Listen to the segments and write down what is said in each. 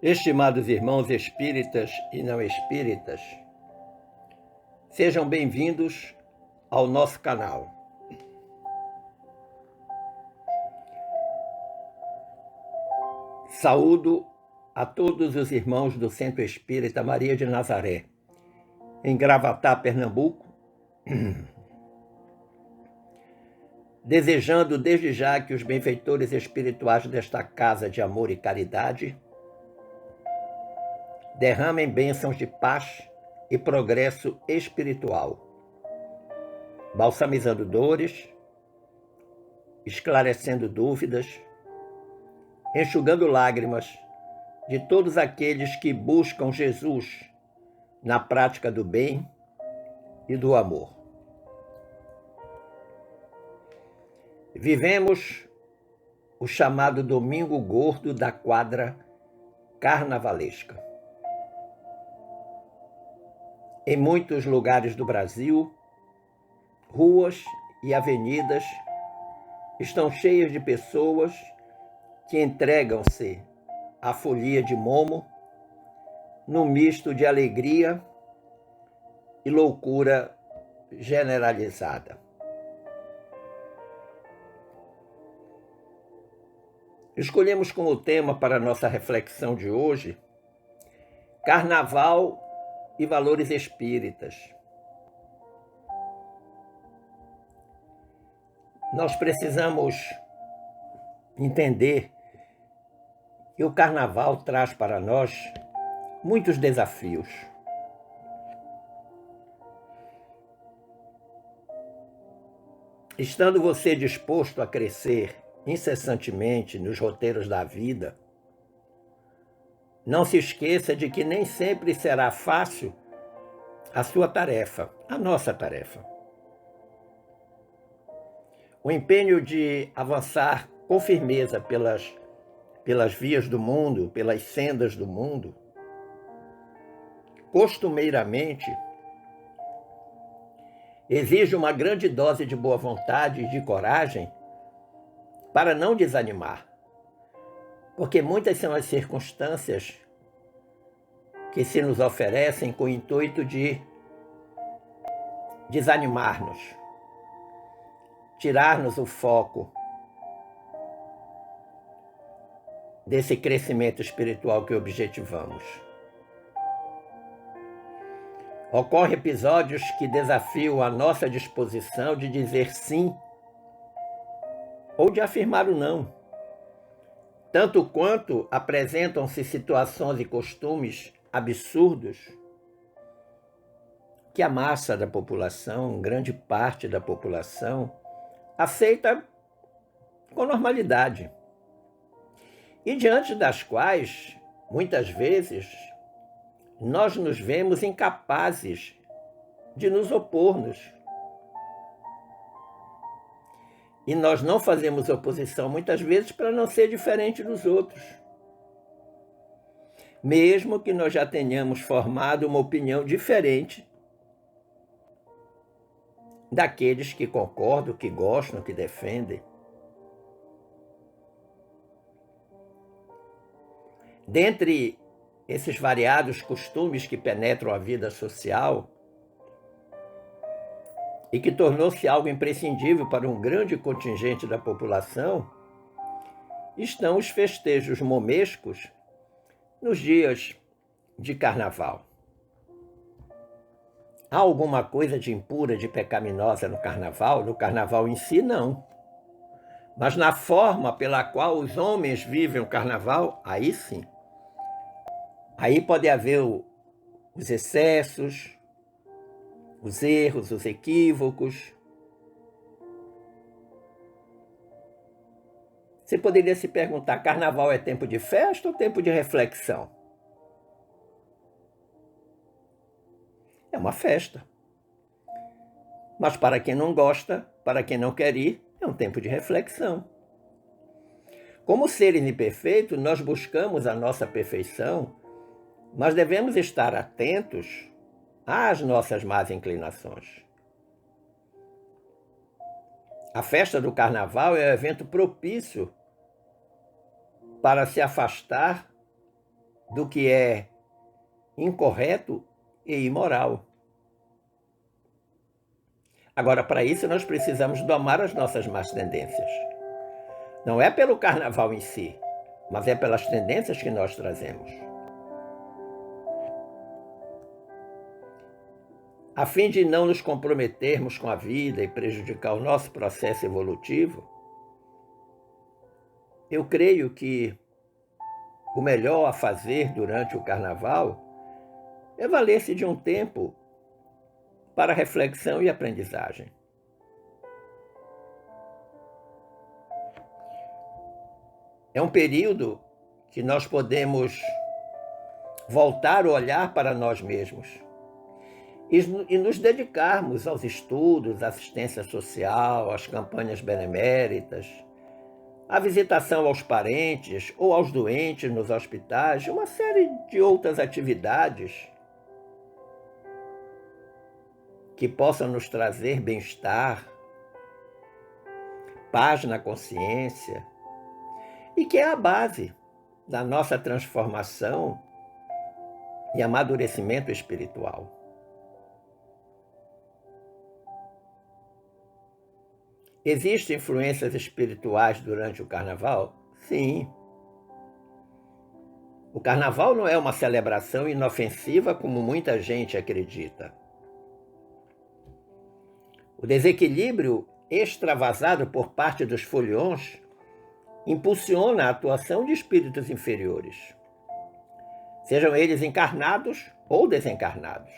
Estimados irmãos espíritas e não espíritas, sejam bem-vindos ao nosso canal. Saúdo a todos os irmãos do Centro Espírita Maria de Nazaré, em Gravatá, Pernambuco, desejando desde já que os benfeitores espirituais desta casa de amor e caridade derramem bênçãos de paz e progresso espiritual, balsamizando dores, esclarecendo dúvidas, enxugando lágrimas de todos aqueles que buscam Jesus na prática do bem e do amor. Vivemos o chamado Domingo Gordo da quadra carnavalesca. Em muitos lugares do Brasil, ruas e avenidas estão cheias de pessoas que entregam-se à folia de Momo, num misto de alegria e loucura generalizada. Escolhemos como tema para nossa reflexão de hoje Carnaval e valores espíritas. Nós precisamos entender que o Carnaval traz para nós muitos desafios. Estando você disposto a crescer incessantemente nos roteiros da vida, não se esqueça de que nem sempre será fácil a sua tarefa, a nossa tarefa. O empenho de avançar com firmeza pelas vias do mundo, pelas sendas do mundo, costumeiramente, exige uma grande dose de boa vontade e de coragem para não desanimar, porque muitas são as circunstâncias que se nos oferecem com o intuito de desanimar-nos, tirar-nos o foco desse crescimento espiritual que objetivamos. Ocorrem episódios que desafiam a nossa disposição de dizer sim ou de afirmar o não, tanto quanto apresentam-se situações e costumes absurdos que a massa da população, grande parte da população, aceita com normalidade e diante das quais, muitas vezes, nós nos vemos incapazes de nos opor-nos. E nós não fazemos oposição, muitas vezes, para não ser diferente dos outros. Mesmo que nós já tenhamos formado uma opinião diferente daqueles que concordam, que gostam, que defendem. Dentre esses variados costumes que penetram a vida social e que tornou-se algo imprescindível para um grande contingente da população, estão os festejos momescos nos dias de carnaval. Há alguma coisa de impura, de pecaminosa no carnaval? No carnaval em si, não. Mas na forma pela qual os homens vivem o carnaval, aí sim. Aí pode haver os excessos, os erros, os equívocos. Você poderia se perguntar, carnaval é tempo de festa ou tempo de reflexão? É uma festa. Mas para quem não gosta, para quem não quer ir, é um tempo de reflexão. Como seres imperfeitos, nós buscamos a nossa perfeição, mas devemos estar atentos às nossas más inclinações. A festa do carnaval é um evento propício para se afastar do que é incorreto e imoral. Agora, para isso, nós precisamos domar as nossas más tendências. Não é pelo carnaval em si, mas é pelas tendências que nós trazemos. A fim de não nos comprometermos com a vida e prejudicar o nosso processo evolutivo, eu creio que o melhor a fazer durante o carnaval é valer-se de um tempo para reflexão e aprendizagem. É um período que nós podemos voltar o olhar para nós mesmos e nos dedicarmos aos estudos, à assistência social, às campanhas beneméritas, à visitação aos parentes ou aos doentes nos hospitais, uma série de outras atividades que possam nos trazer bem-estar, paz na consciência e que é a base da nossa transformação e amadurecimento espiritual. Existem influências espirituais durante o carnaval? Sim. O carnaval não é uma celebração inofensiva como muita gente acredita. O desequilíbrio extravasado por parte dos foliões impulsiona a atuação de espíritos inferiores, sejam eles encarnados ou desencarnados.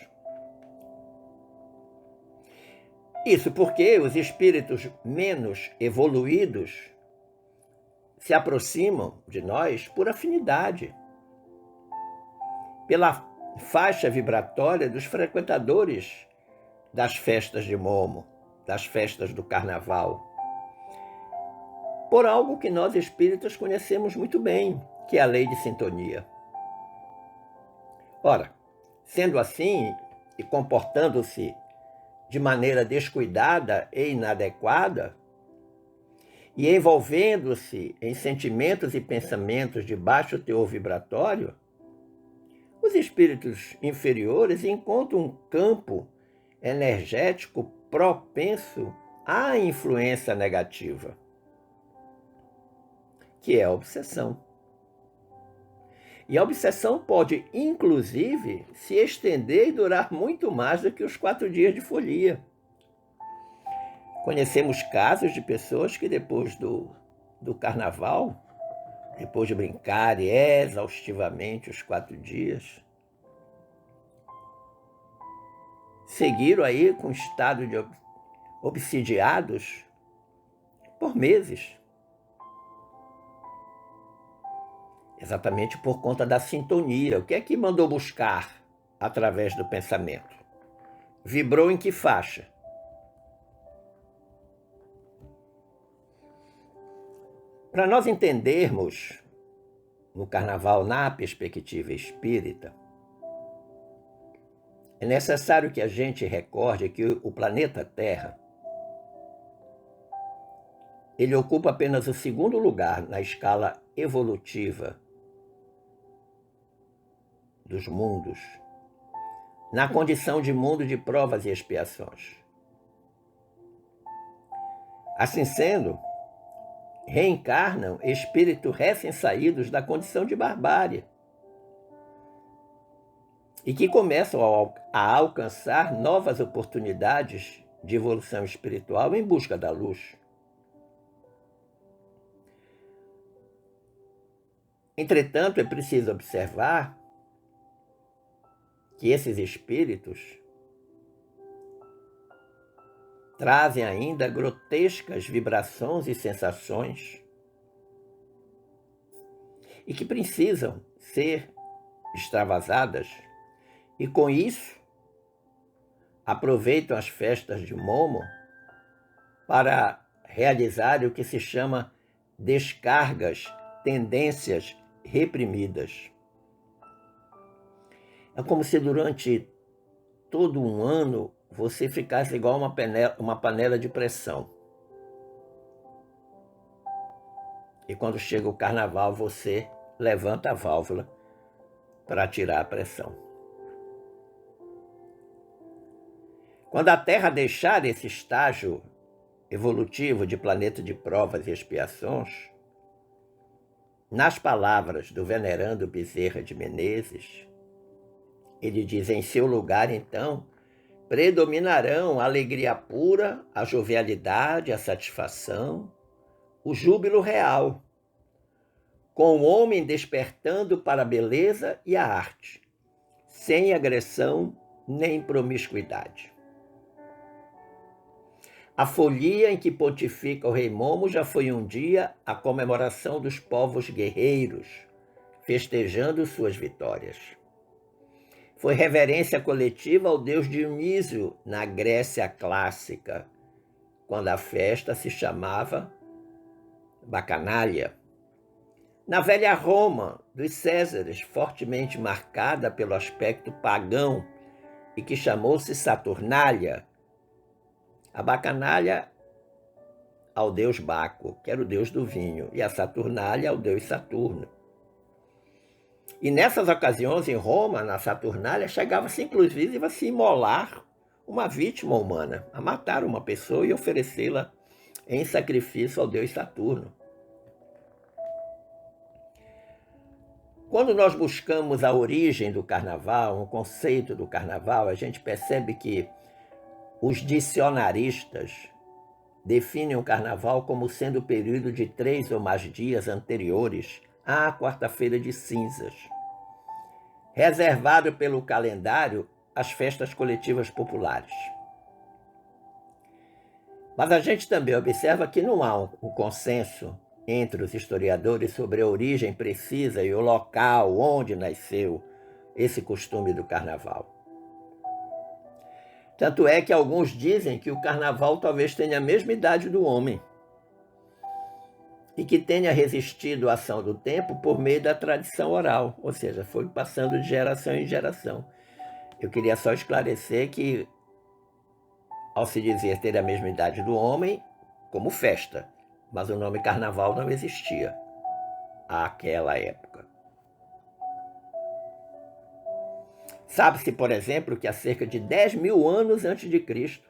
Isso porque os espíritos menos evoluídos se aproximam de nós por afinidade, pela faixa vibratória dos frequentadores das festas de Momo, das festas do carnaval, por algo que nós espíritas conhecemos muito bem, que é a lei de sintonia. Ora, sendo assim e comportando-se de maneira descuidada e inadequada, e envolvendo-se em sentimentos e pensamentos de baixo teor vibratório, os espíritos inferiores encontram um campo energético propenso à influência negativa, que é a obsessão. E a obsessão pode, inclusive, se estender e durar muito mais do que os 4 dias de folia. Conhecemos casos de pessoas que depois do carnaval, depois de brincar exaustivamente os 4 dias, seguiram aí com estado de obsidiados por meses. Exatamente por conta da sintonia. O que é que mandou buscar através do pensamento? Vibrou em que faixa? Para nós entendermos no carnaval na perspectiva espírita, é necessário que a gente recorde que o planeta Terra, ele ocupa apenas o 2º lugar na escala evolutiva dos mundos, na condição de mundo de provas e expiações. Assim sendo, reencarnam espíritos recém-saídos da condição de barbárie e que começam a alcançar novas oportunidades de evolução espiritual em busca da luz. Entretanto, é preciso observar que esses espíritos trazem ainda grotescas vibrações e sensações e que precisam ser extravasadas e, com isso, aproveitam as festas de Momo para realizar o que se chama descargas, tendências reprimidas. É como se durante todo um ano você ficasse igual uma panela de pressão. E quando chega o carnaval, você levanta a válvula para tirar a pressão. Quando a Terra deixar esse estágio evolutivo de planeta de provas e expiações, nas palavras do venerando Bezerra de Menezes, ele diz: em seu lugar, então, predominarão a alegria pura, a jovialidade, a satisfação, o júbilo real, com o homem despertando para a beleza e a arte, sem agressão nem promiscuidade. A folia em que pontifica o rei Momo já foi um dia a comemoração dos povos guerreiros, festejando suas vitórias. Foi reverência coletiva ao deus Dionísio na Grécia clássica, quando a festa se chamava Bacanália. Na velha Roma dos Césares, fortemente marcada pelo aspecto pagão e que chamou-se Saturnália, a Bacanália ao deus Baco, que era o deus do vinho, e a Saturnália ao deus Saturno. E nessas ocasiões, em Roma, na Saturnália, chegava-se inclusive a se imolar uma vítima humana, a matar uma pessoa e oferecê-la em sacrifício ao deus Saturno. Quando nós buscamos a origem do carnaval, um conceito do carnaval, a gente percebe que os dicionaristas definem o carnaval como sendo o período de 3 ou mais dias anteriores à quarta-feira de cinzas, reservado pelo calendário às festas coletivas populares. Mas a gente também observa que não há um consenso entre os historiadores sobre a origem precisa e o local onde nasceu esse costume do carnaval. Tanto é que alguns dizem que o carnaval talvez tenha a mesma idade do homem e que tenha resistido à ação do tempo por meio da tradição oral, ou seja, foi passando de geração em geração. Eu queria só esclarecer que, ao se dizer ter a mesma idade do homem, como festa, mas o nome carnaval não existia àquela época. Sabe-se, por exemplo, que há cerca de 10 mil anos antes de Cristo,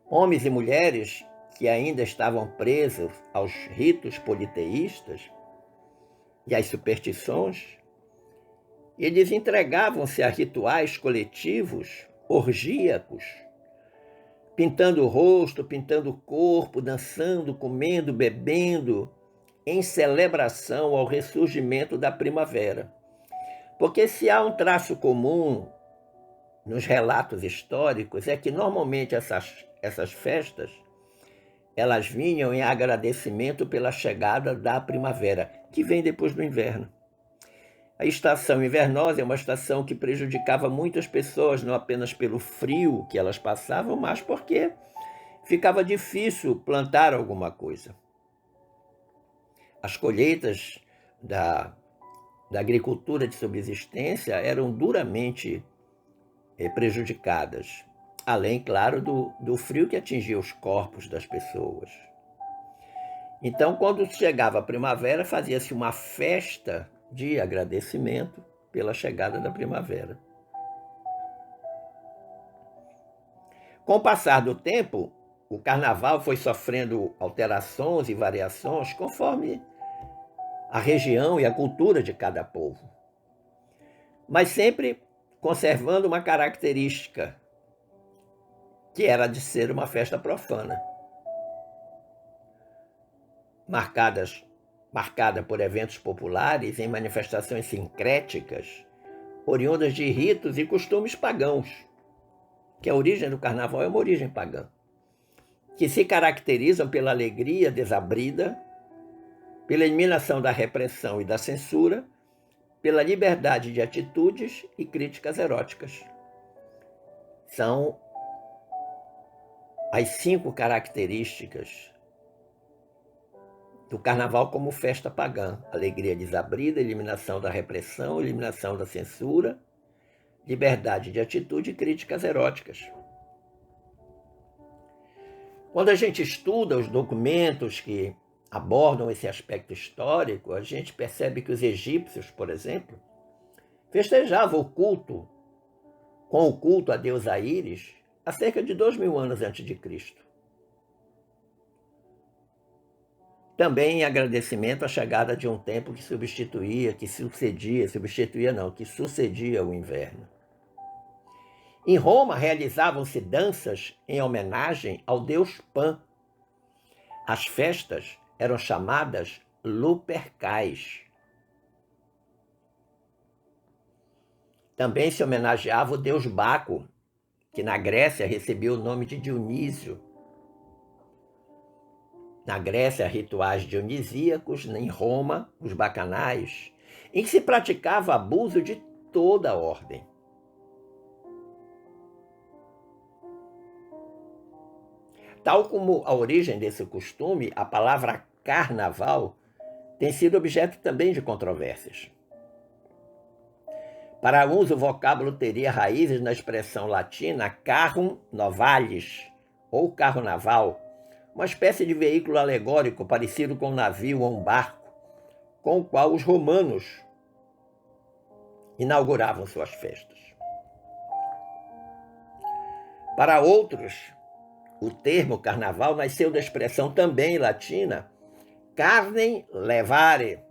homens e mulheres que ainda estavam presos aos ritos politeístas e às superstições, eles entregavam-se a rituais coletivos, orgíacos, pintando o rosto, pintando o corpo, dançando, comendo, bebendo, em celebração ao ressurgimento da primavera. Porque se há um traço comum nos relatos históricos, é que normalmente essas festas, elas vinham em agradecimento pela chegada da primavera, que vem depois do inverno. A estação invernosa é uma estação que prejudicava muitas pessoas, não apenas pelo frio que elas passavam, mas porque ficava difícil plantar alguma coisa. As colheitas da agricultura de subsistência eram duramente prejudicadas, além, claro, do frio que atingia os corpos das pessoas. Então, quando chegava a primavera, fazia-se uma festa de agradecimento pela chegada da primavera. Com o passar do tempo, o carnaval foi sofrendo alterações e variações conforme a região e a cultura de cada povo, mas sempre conservando uma característica, que era de ser uma festa profana, marcada por eventos populares em manifestações sincréticas, oriundas de ritos e costumes pagãos, que a origem do carnaval é uma origem pagã, que se caracterizam pela alegria desabrida, pela eliminação da repressão e da censura, pela liberdade de atitudes e críticas eróticas. São as 5 características do carnaval como festa pagã: alegria desabrida, eliminação da repressão, eliminação da censura, liberdade de atitude e críticas eróticas. Quando a gente estuda os documentos que abordam esse aspecto histórico, a gente percebe que os egípcios, por exemplo, festejava o culto com o culto a deusa Íris há cerca de 2000 anos antes de Cristo. Também em agradecimento à chegada de um tempo que sucedia o inverno. Em Roma, realizavam-se danças em homenagem ao deus Pan. As festas eram chamadas Lupercais. Também se homenageava o deus Baco, que na Grécia recebeu o nome de Dionísio. Na Grécia, rituais dionisíacos, em Roma, os bacanais, em que se praticava abuso de toda a ordem. Tal como a origem desse costume, a palavra carnaval tem sido objeto também de controvérsias. Para alguns, o vocábulo teria raízes na expressão latina carrum novalis, ou carro naval, uma espécie de veículo alegórico parecido com um navio ou um barco, com o qual os romanos inauguravam suas festas. Para outros, o termo carnaval nasceu da expressão também latina carnem levare,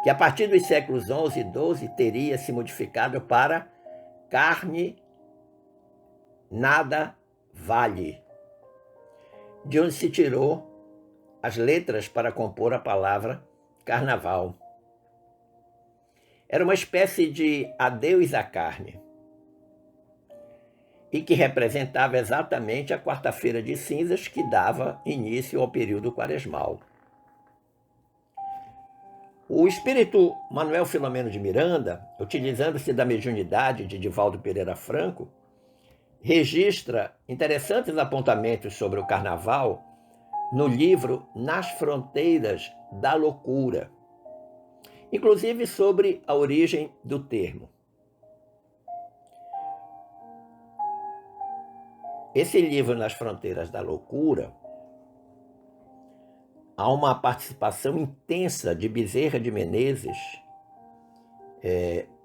que a partir dos séculos XI e XII teria se modificado para carne nada vale, de onde se tirou as letras para compor a palavra carnaval. Era uma espécie de adeus à carne, e que representava exatamente a quarta-feira de cinzas que dava início ao período quaresmal. O espírito Manuel Filomeno de Miranda, utilizando-se da mediunidade de Divaldo Pereira Franco, registra interessantes apontamentos sobre o carnaval no livro Nas Fronteiras da Loucura, inclusive sobre a origem do termo. Esse livro, Nas Fronteiras da Loucura, há uma participação intensa de Bezerra de Menezes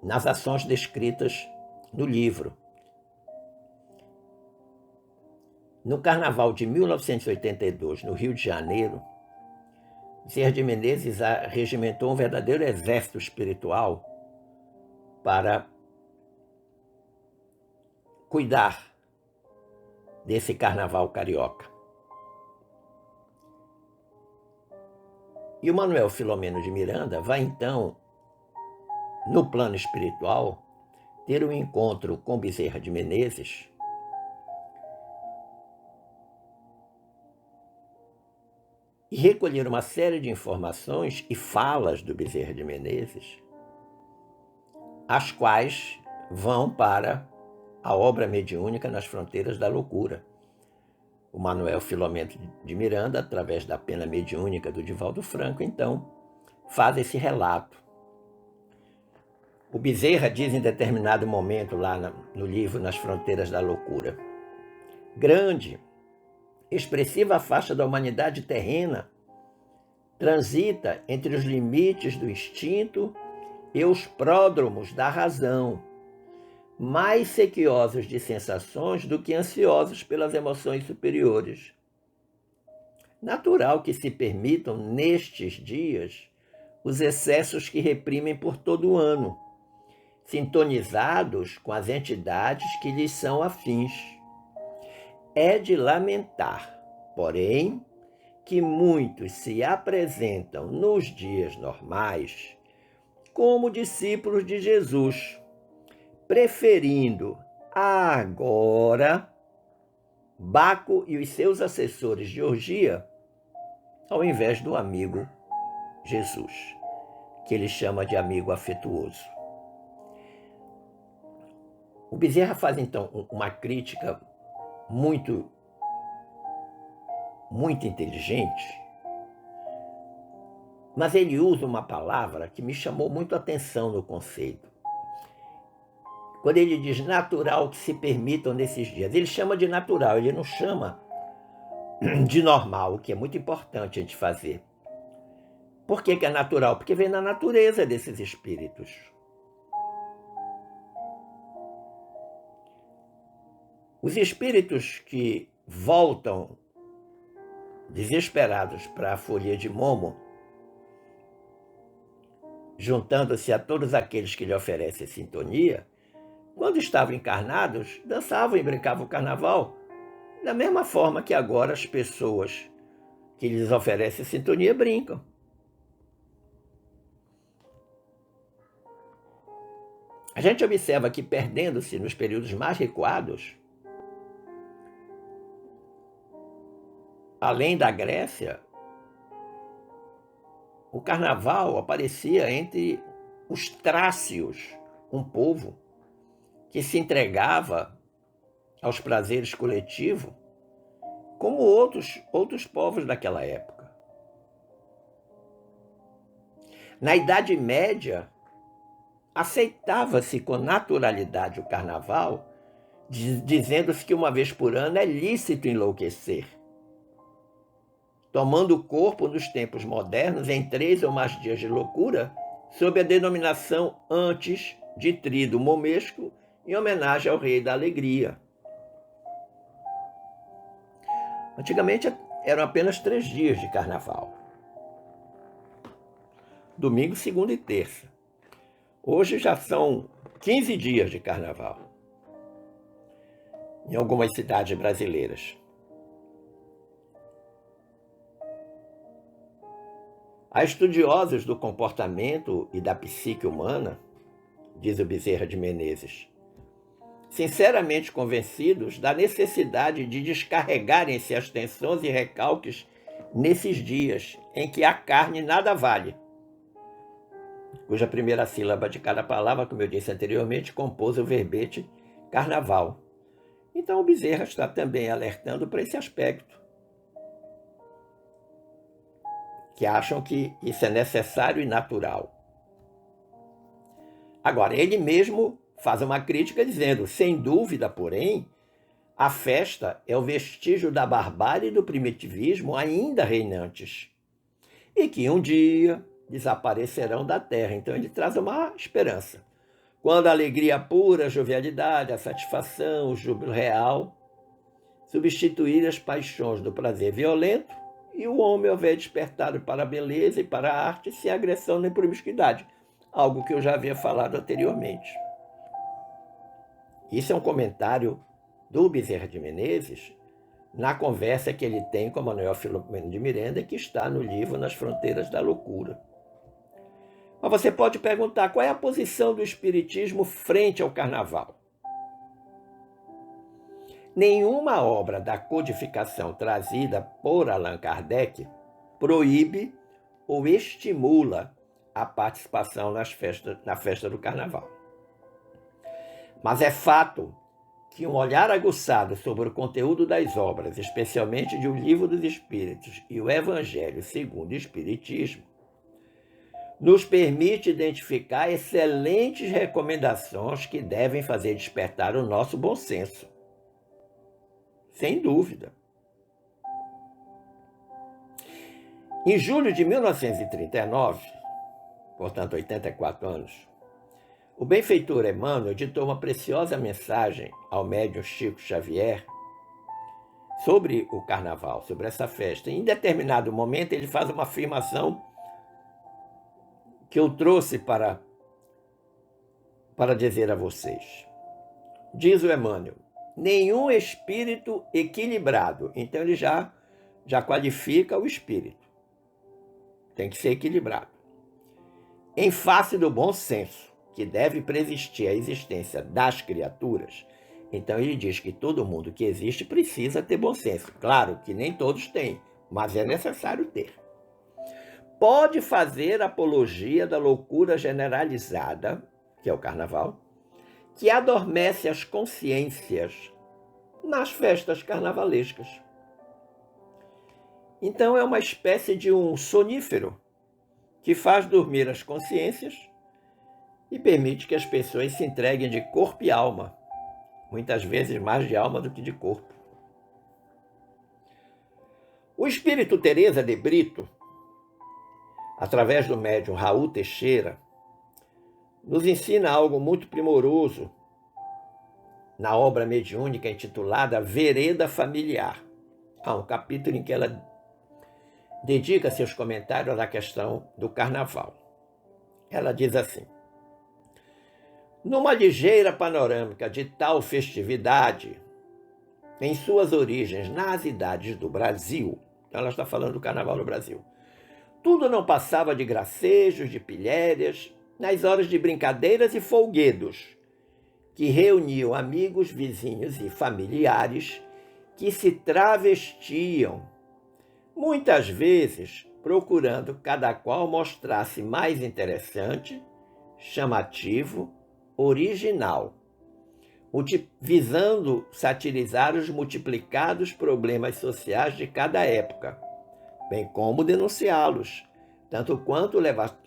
nas ações descritas no livro. No Carnaval de 1982, no Rio de Janeiro, Bezerra de Menezes regimentou um verdadeiro exército espiritual para cuidar desse carnaval carioca. E o Manuel Filomeno de Miranda vai, então, no plano espiritual, ter um encontro com Bezerra de Menezes e recolher uma série de informações e falas do Bezerra de Menezes, as quais vão para a obra mediúnica Nas Fronteiras da Loucura. O Manuel Filomeno de Miranda, através da pena mediúnica do Divaldo Franco, então, faz esse relato. O Bezerra diz em determinado momento lá no livro Nas Fronteiras da Loucura: grande, expressiva faixa da humanidade terrena transita entre os limites do instinto e os pródromos da razão, mais sequiosos de sensações do que ansiosos pelas emoções superiores. Natural que se permitam, nestes dias, os excessos que reprimem por todo o ano, sintonizados com as entidades que lhes são afins. É de lamentar, porém, que muitos se apresentam nos dias normais como discípulos de Jesus, preferindo agora Baco e os seus assessores de orgia ao invés do amigo Jesus, que ele chama de amigo afetuoso. O Bezerra faz, então, uma crítica muito inteligente, mas ele usa uma palavra que me chamou muito a atenção no conceito. Quando ele diz natural que se permitam nesses dias, ele chama de natural, ele não chama de normal, o que é muito importante a gente fazer. Por que é natural? Porque vem na natureza desses espíritos. Os espíritos que voltam desesperados para a folia de Momo, juntando-se a todos aqueles que lhe oferecem sintonia, quando estavam encarnados, dançavam e brincavam o carnaval, da mesma forma que agora as pessoas que lhes oferecem sintonia brincam. A gente observa que, perdendo-se nos períodos mais recuados, além da Grécia, o carnaval aparecia entre os trácios, um povo que se entregava aos prazeres coletivos, como outros povos daquela época. Na Idade Média, aceitava-se com naturalidade o carnaval, dizendo-se que uma vez por ano é lícito enlouquecer, tomando o corpo nos tempos modernos em 3 ou mais dias de loucura, sob a denominação antes de Tríduo Momesco, em homenagem ao Rei da Alegria. Antigamente eram apenas 3 dias de carnaval: domingo, segunda e terça. Hoje já são 15 dias de carnaval em algumas cidades brasileiras. Há estudiosos do comportamento e da psique humana, diz o Bezerra de Menezes, sinceramente convencidos da necessidade de descarregarem-se as tensões e recalques nesses dias em que a carne nada vale, cuja primeira sílaba de cada palavra, como eu disse anteriormente, compôs o verbete carnaval. Então o Bezerra está também alertando para esse aspecto, que acham que isso é necessário e natural. Agora, ele mesmo faz uma crítica dizendo: sem dúvida, porém, a festa é o vestígio da barbárie e do primitivismo ainda reinantes, e que um dia desaparecerão da terra. Então ele traz uma esperança. Quando a alegria pura, a jovialidade, a satisfação, o júbilo real substituir as paixões do prazer violento, e o homem houver despertado para a beleza e para a arte, sem agressão nem promiscuidade, algo que eu já havia falado anteriormente. Isso é um comentário do Bezerra de Menezes na conversa que ele tem com Manuel Filomeno de Miranda, que está no livro Nas Fronteiras da Loucura. Mas você pode perguntar: qual é a posição do espiritismo frente ao carnaval? Nenhuma obra da codificação trazida por Allan Kardec proíbe ou estimula a participação na festa do carnaval. Mas é fato que um olhar aguçado sobre o conteúdo das obras, especialmente de O Livro dos Espíritos e o Evangelho segundo o Espiritismo, nos permite identificar excelentes recomendações que devem fazer despertar o nosso bom senso. Sem dúvida. Em julho de 1939, portanto 84 anos, o benfeitor Emmanuel ditou uma preciosa mensagem ao médium Chico Xavier sobre o carnaval, sobre essa festa. Em determinado momento ele faz uma afirmação que eu trouxe para dizer a vocês. Diz o Emmanuel: nenhum espírito equilibrado. Então ele já qualifica o espírito. Tem que ser equilibrado. Em face do bom senso, que deve preexistir a existência das criaturas, então ele diz que todo mundo que existe precisa ter bom senso. Claro que nem todos têm, mas é necessário ter. Pode fazer apologia da loucura generalizada, que é o carnaval, que adormece as consciências nas festas carnavalescas. Então é uma espécie de um sonífero que faz dormir as consciências e permite que as pessoas se entreguem de corpo e alma, muitas vezes mais de alma do que de corpo. O espírito Teresa de Brito através do médium Raul Teixeira, nos ensina algo muito primoroso na obra mediúnica intitulada Vereda Familiar. Há um capítulo em que ela dedica seus comentários à questão do carnaval. Ela diz assim: numa ligeira panorâmica de tal festividade, em suas origens nas idades do Brasil, ela está falando do carnaval no Brasil, tudo não passava de gracejos, de pilhérias, nas horas de brincadeiras e folguedos, que reuniam amigos, vizinhos e familiares que se travestiam, muitas vezes procurando cada qual mostrar-se mais interessante, chamativo, original, visando satirizar os multiplicados problemas sociais de cada época, bem como denunciá-los, tanto quanto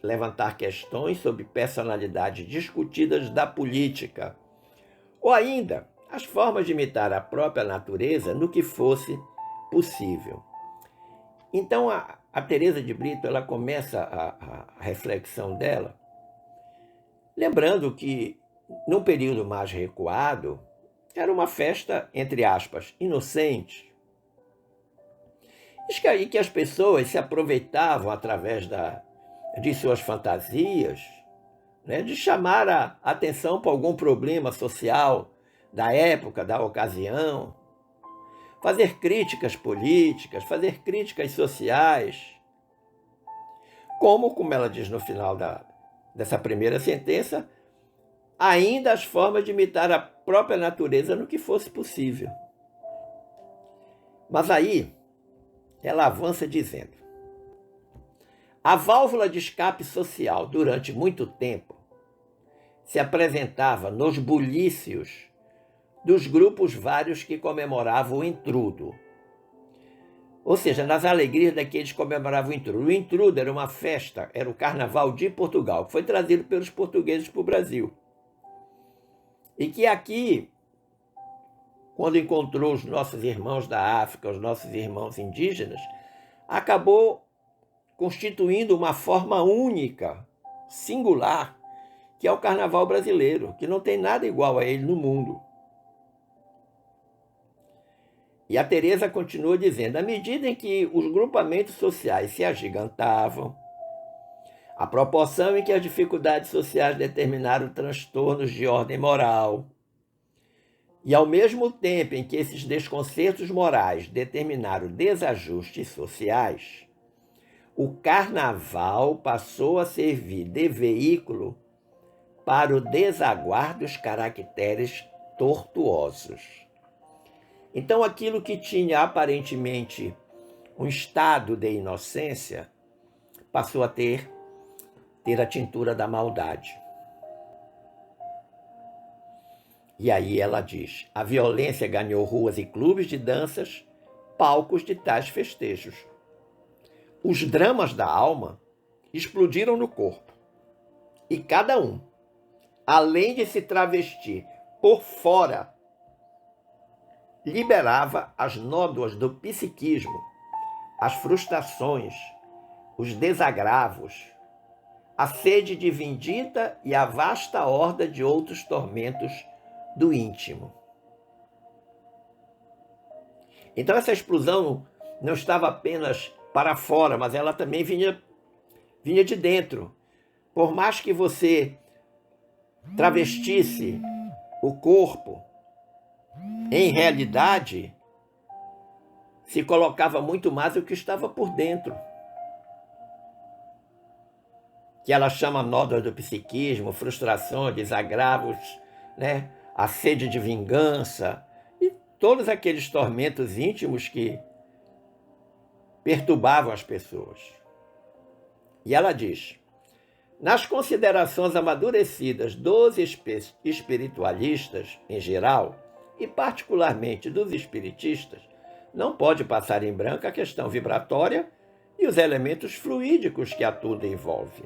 levantar questões sobre personalidades discutidas da política, ou ainda as formas de imitar a própria natureza no que fosse possível. Então, a Teresa de Brito, ela começa a reflexão dela, lembrando que, num período mais recuado, era uma festa, entre aspas, inocente, e que as pessoas se aproveitavam através de suas fantasias, né, de chamar a atenção para algum problema social da época, da ocasião, fazer críticas políticas, fazer críticas sociais, como ela diz no final dessa primeira sentença, ainda as formas de imitar a própria natureza no que fosse possível. Mas aí, ela avança dizendo: a válvula de escape social, durante muito tempo, se apresentava nos bulícios dos grupos vários que comemoravam o intrudo. Ou seja, nas alegrias daqueles que comemoravam o intrudo. O intrudo era uma festa, era o carnaval de Portugal, que foi trazido pelos portugueses para o Brasil. E que aqui, quando encontrou os nossos irmãos da África, os nossos irmãos indígenas, acabou constituindo uma forma única, singular, que é o carnaval brasileiro, que não tem nada igual a ele no mundo. E a Teresa continua dizendo: à medida em que os grupamentos sociais se agigantavam, a proporção em que as dificuldades sociais determinaram transtornos de ordem moral, e ao mesmo tempo em que esses desconcertos morais determinaram desajustes sociais, o carnaval passou a servir de veículo para o desaguar dos caracteres tortuosos. Então, aquilo que tinha aparentemente um estado de inocência passou a ter a tintura da maldade. E aí ela diz: a violência ganhou ruas e clubes de danças, palcos de tais festejos. Os dramas da alma explodiram no corpo. E cada um, além de se travestir por fora, liberava as nódoas do psiquismo, as frustrações, os desagravos, a sede de vindita e a vasta horda de outros tormentos do íntimo. Então essa explosão não estava apenas para fora, mas ela também vinha de dentro. Por mais que você travestisse o corpo, em realidade, se colocava muito mais o que estava por dentro, que ela chama nódoas do psiquismo, frustrações, desagravos, né? A sede de vingança e todos aqueles tormentos íntimos que perturbavam as pessoas. E ela diz: nas considerações amadurecidas dos espiritualistas em geral, e particularmente dos espiritistas, não pode passar em branco a questão vibratória e os elementos fluídicos que a tudo envolve.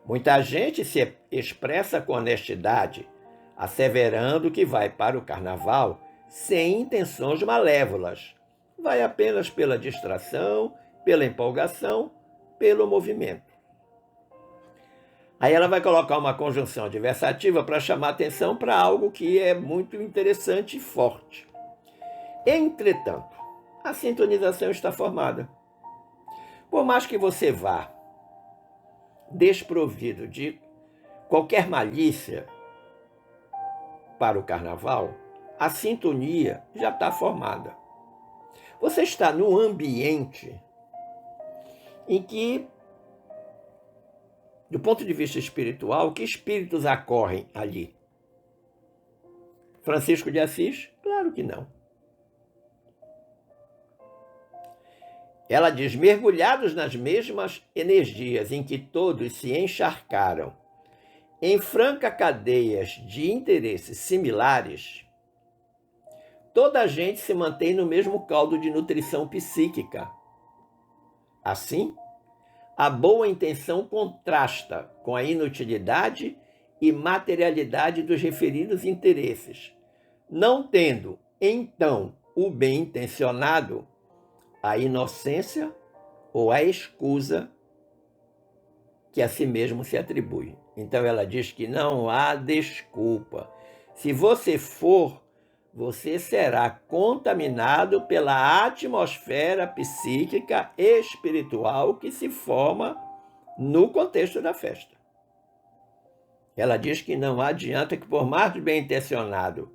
Muita gente se expressa com honestidade, asseverando que vai para o carnaval sem intenções malévolas. Vai apenas pela distração, pela empolgação, pelo movimento. Aí ela vai colocar uma conjunção adversativa para chamar atenção para algo que é muito interessante e forte. Entretanto, a sintonização está formada. Por mais que você vá desprovido de qualquer malícia para o carnaval, a sintonia já está formada. Você está num ambiente em que, do ponto de vista espiritual, que espíritos acorrem ali? Francisco de Assis? Claro que não. Ela diz, mergulhados nas mesmas energias em que todos se encharcaram, em franca cadeias de interesses similares, toda a gente se mantém no mesmo caldo de nutrição psíquica. Assim, a boa intenção contrasta com a inutilidade e materialidade dos referidos interesses, não tendo, então, o bem-intencionado a inocência ou a escusa que a si mesmo se atribui. Então ela diz que não há desculpa. Se você for, você será contaminado pela atmosfera psíquica e espiritual que se forma no contexto da festa. Ela diz que não adianta que, por mais bem-intencionado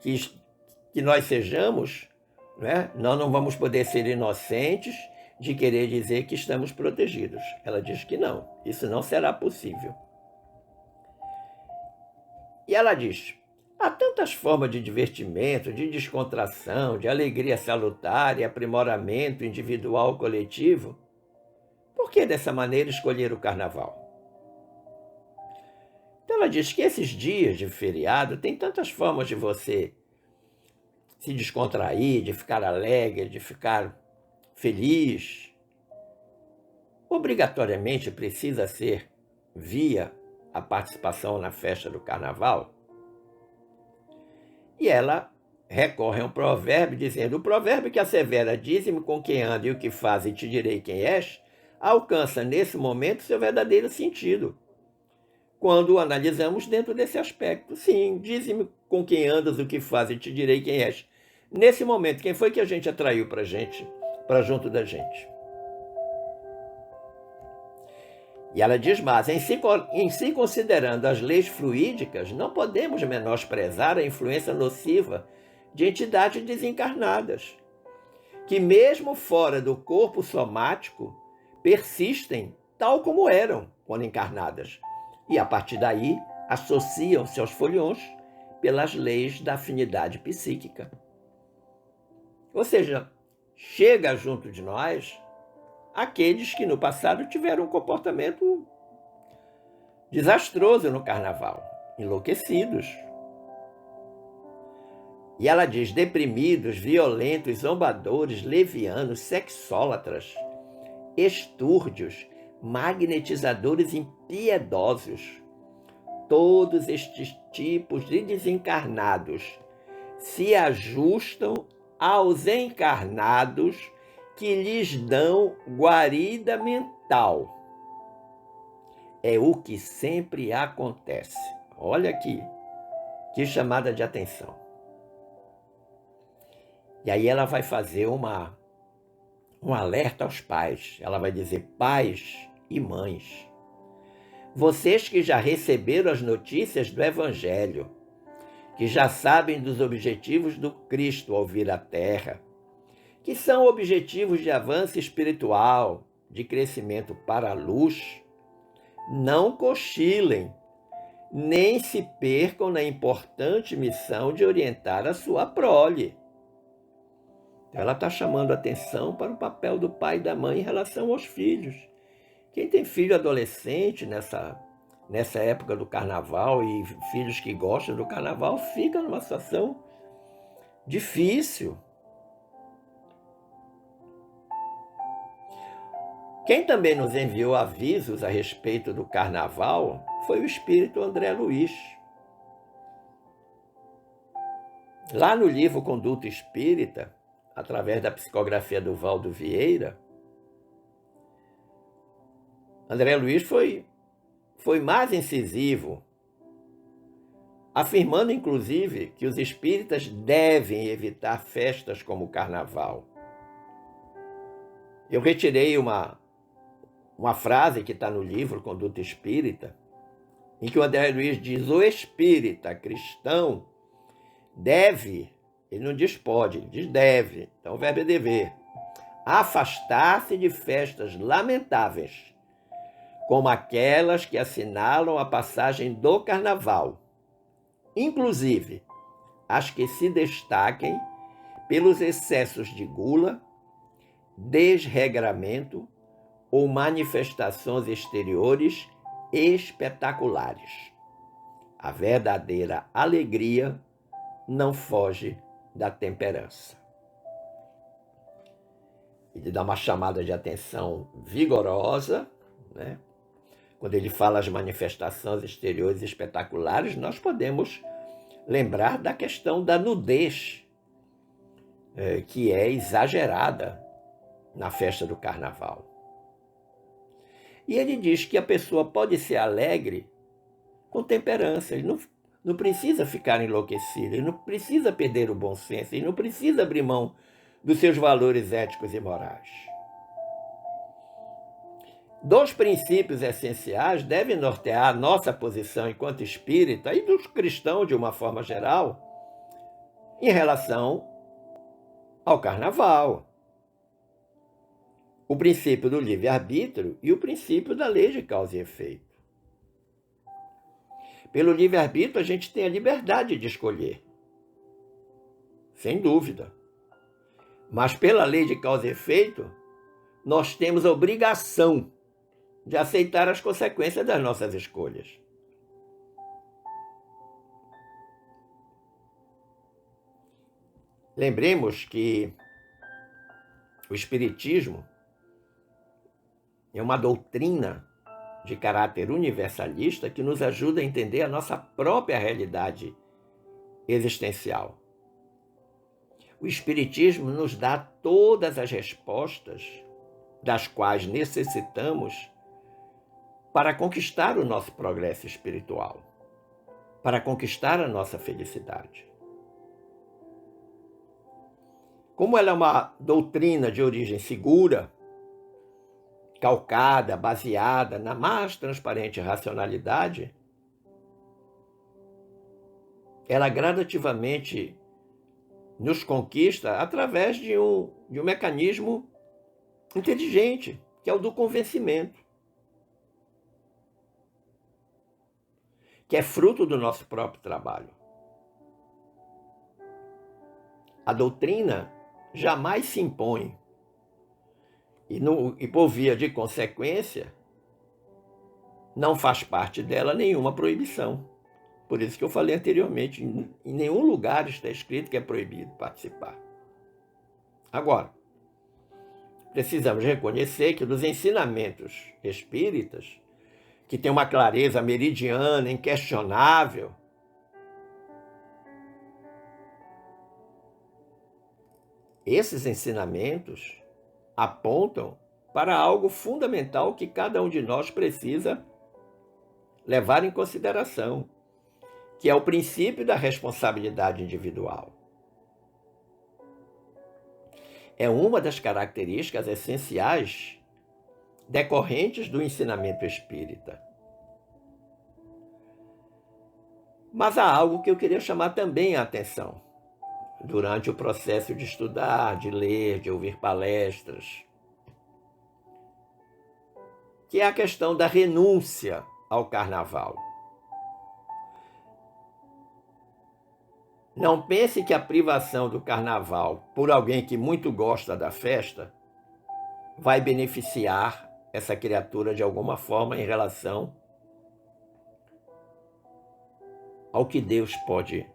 que nós sejamos, né, nós não vamos poder ser inocentes de querer dizer que estamos protegidos. Ela diz que não, isso não será possível. E ela diz, há tantas formas de divertimento, de descontração, de alegria salutar e aprimoramento individual coletivo. Por que dessa maneira escolher o carnaval? Então ela diz que esses dias de feriado tem tantas formas de você se descontrair, de ficar alegre, de ficar feliz. Obrigatoriamente precisa ser via a participação na festa do carnaval? E ela recorre a um provérbio dizendo, o provérbio que assevera, dize-me com quem anda e o que faz e te direi quem és, alcança nesse momento seu verdadeiro sentido. Quando o analisamos dentro desse aspecto. Sim, dize-me com quem andas, o que faz e te direi quem és. Nesse momento, quem foi que a gente atraiu para junto da gente? E ela diz mais, em se considerando as leis fluídicas, não podemos menosprezar a influência nociva de entidades desencarnadas, que mesmo fora do corpo somático, persistem tal como eram quando encarnadas, e a partir daí associam-se aos foliões pelas leis da afinidade psíquica. Ou seja, chega junto de nós aqueles que no passado tiveram um comportamento desastroso no carnaval, enlouquecidos. E ela diz, deprimidos, violentos, zombadores, levianos, sexólatras, estúrdios, magnetizadores impiedosos. Todos estes tipos de desencarnados se ajustam aos encarnados que lhes dão guarida mental. É o que sempre acontece. Olha aqui, que chamada de atenção. E aí ela vai fazer um alerta aos pais. Ela vai dizer, pais e mães, vocês que já receberam as notícias do Evangelho, que já sabem dos objetivos do Cristo ao vir à Terra, que são objetivos de avanço espiritual, de crescimento para a luz, não cochilem, nem se percam na importante missão de orientar a sua prole. Ela está chamando atenção para o papel do pai e da mãe em relação aos filhos. Quem tem filho adolescente nessa época do carnaval e filhos que gostam do carnaval, fica numa situação difícil. Quem também nos enviou avisos a respeito do carnaval foi o espírito André Luiz. Lá no livro Conduta Espírita, através da psicografia do Valdo Vieira, André Luiz foi mais incisivo, afirmando inclusive que os espíritas devem evitar festas como o carnaval. Eu retirei uma frase que está no livro Conduta Espírita, em que o André Luiz diz: o espírita cristão deve, ele não diz pode, ele diz deve, então o verbo é dever, afastar-se de festas lamentáveis, como aquelas que assinalam a passagem do carnaval, inclusive as que se destaquem pelos excessos de gula, desregramento ou manifestações exteriores espetaculares. A verdadeira alegria não foge da temperança. Ele dá uma chamada de atenção vigorosa, né? Quando ele fala as manifestações exteriores espetaculares, nós podemos lembrar da questão da nudez, que é exagerada na festa do carnaval. E ele diz que a pessoa pode ser alegre com temperança, ele não precisa ficar enlouquecido, ele não precisa perder o bom senso, ele não precisa abrir mão dos seus valores éticos e morais. Dois princípios essenciais devem nortear a nossa posição enquanto espírita e dos cristãos de uma forma geral em relação ao carnaval. O princípio do livre-arbítrio e o princípio da lei de causa e efeito. Pelo livre-arbítrio, a gente tem a liberdade de escolher, sem dúvida. Mas pela lei de causa e efeito, nós temos a obrigação de aceitar as consequências das nossas escolhas. Lembremos que o Espiritismo é uma doutrina de caráter universalista que nos ajuda a entender a nossa própria realidade existencial. O Espiritismo nos dá todas as respostas das quais necessitamos para conquistar o nosso progresso espiritual, para conquistar a nossa felicidade. Como ela é uma doutrina de origem segura, calcada, baseada na mais transparente racionalidade, ela gradativamente nos conquista através de um mecanismo inteligente, que é o do convencimento, que é fruto do nosso próprio trabalho. A doutrina jamais se impõe e por via de consequência, não faz parte dela nenhuma proibição. Por isso que eu falei anteriormente, em nenhum lugar está escrito que é proibido participar. Agora, precisamos reconhecer que dos ensinamentos espíritas, que tem uma clareza meridiana, inquestionável, esses ensinamentos apontam para algo fundamental que cada um de nós precisa levar em consideração, que é o princípio da responsabilidade individual. É uma das características essenciais decorrentes do ensinamento espírita. Mas há algo que eu queria chamar também a atenção durante o processo de estudar, de ler, de ouvir palestras, que é a questão da renúncia ao carnaval. Não pense que a privação do carnaval por alguém que muito gosta da festa vai beneficiar essa criatura de alguma forma em relação ao que Deus pode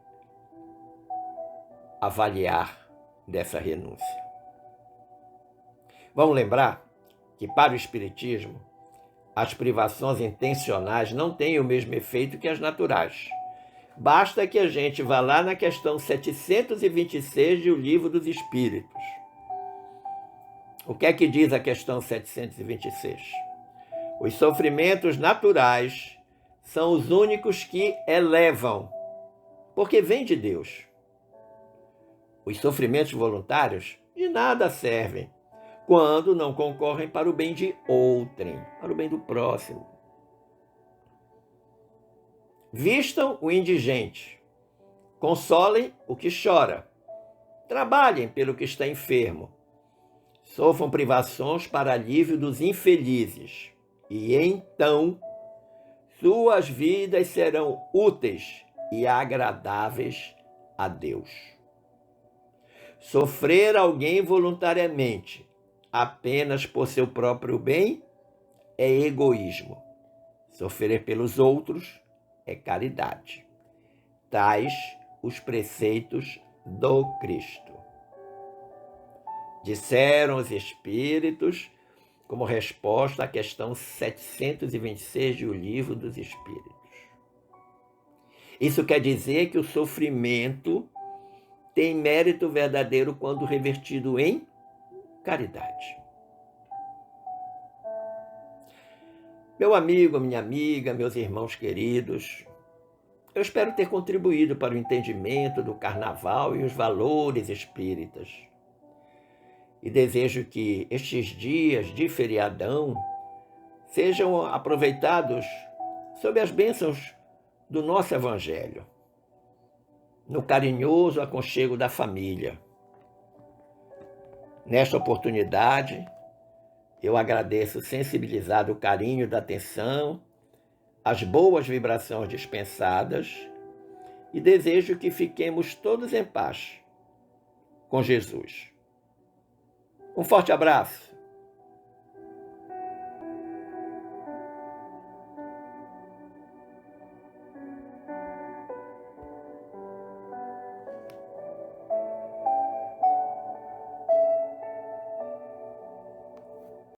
avaliar dessa renúncia. Vamos lembrar que para o Espiritismo, as privações intencionais não têm o mesmo efeito que as naturais. Basta que a gente vá lá na questão 726 do Livro dos Espíritos. O que é que diz a questão 726? Os sofrimentos naturais são os únicos que elevam, porque vêm de Deus. Os sofrimentos voluntários de nada servem quando não concorrem para o bem de outrem, para o bem do próximo. Vistam o indigente, consolem o que chora, trabalhem pelo que está enfermo, sofram privações para alívio dos infelizes, e então suas vidas serão úteis e agradáveis a Deus. Sofrer alguém voluntariamente apenas por seu próprio bem é egoísmo. Sofrer pelos outros é caridade. Tais os preceitos do Cristo. Disseram os Espíritos como resposta à questão 726 do Livro dos Espíritos. Isso quer dizer que o sofrimento tem mérito verdadeiro quando revertido em caridade. Meu amigo, minha amiga, meus irmãos queridos, eu espero ter contribuído para o entendimento do carnaval e os valores espíritas. E desejo que estes dias de feriadão sejam aproveitados sob as bênçãos do nosso Evangelho, no carinhoso aconchego da família. Nesta oportunidade, eu agradeço sensibilizado o carinho da atenção, as boas vibrações dispensadas e desejo que fiquemos todos em paz com Jesus. Um forte abraço.